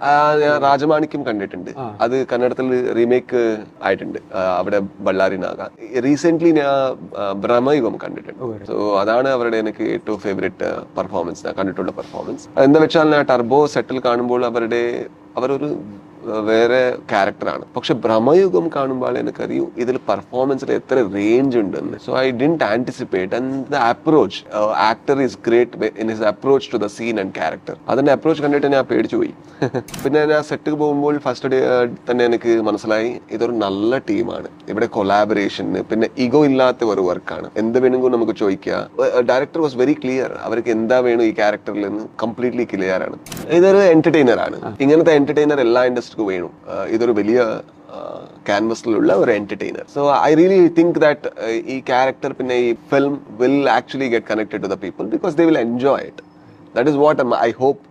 ഞാൻ രാജമാണിക്യം കണ്ടിട്ടുണ്ട്. അത് കന്നഡത്തിൽ റീമേക്ക് ആയിട്ടുണ്ട് അവിടെ ബള്ളാരി നാഗ. റീസെന്റ് ഞാൻ ബ്രഹ്മയുഗം കണ്ടിട്ടുണ്ട്. സോ അതാണ് അവരുടെ എനിക്ക് ഏറ്റവും ഫേവറേറ്റ് പെർഫോമൻസ് ഞാൻ കണ്ടിട്ടുള്ള പെർഫോമൻസ്. എന്താ വെച്ചാൽ ടർബോ സെറ്റിൽ കാണുമ്പോൾ അവരൊരു വേറെ ക്യാരക്ടറാണ്. പക്ഷെ ബ്രഹ്മയുഗം കാണുമ്പോൾ എനിക്കറിയൂ ഇതിൽ പെർഫോമൻസിൽ എത്ര റേഞ്ച് ഉണ്ടെന്ന്. So I didn't anticipate and the approach actor is great in his approach to the scene and character. അതിന്റെ അപ്രോച്ച് കണ്ടിട്ട് ഞാൻ പേടിച്ചു പോയി. പിന്നെ ഞാൻ സെറ്റ് പോകുമ്പോൾ ഫസ്റ്റ് ഡേ തന്നെ എനിക്ക് മനസ്സിലായി ഇതൊരു നല്ല ടീമാണ്. ഇവിടെ കൊളാബറേഷന് പിന്നെ ഈഗോ ഇല്ലാത്ത ഒരു വർക്കാണ്. എന്ത് വേണമെങ്കിലും നമുക്ക് ചോദിക്കുക. Director was very clear. അവർക്ക് എന്താ വേണം ഈ ക്യാരക്ടറിൽ നിന്ന് കംപ്ലീറ്റ്ലി ക്ലിയർ ആണ്. ഇതൊരു എന്റർടൈനർ ആണ്. ഇങ്ങനത്തെ എന്റർടൈനർ എല്ലാ ഇൻഡസ്ട്രിക്കും വേണം. ഇതൊരു വലിയ ക്യാൻവസിലുള്ള ഒരു entertainer. So I really think that ഈ ക്യാരക്ടർ പിന്നെ ഈ film will actually get connected to the people because they will enjoy it. That is what I hope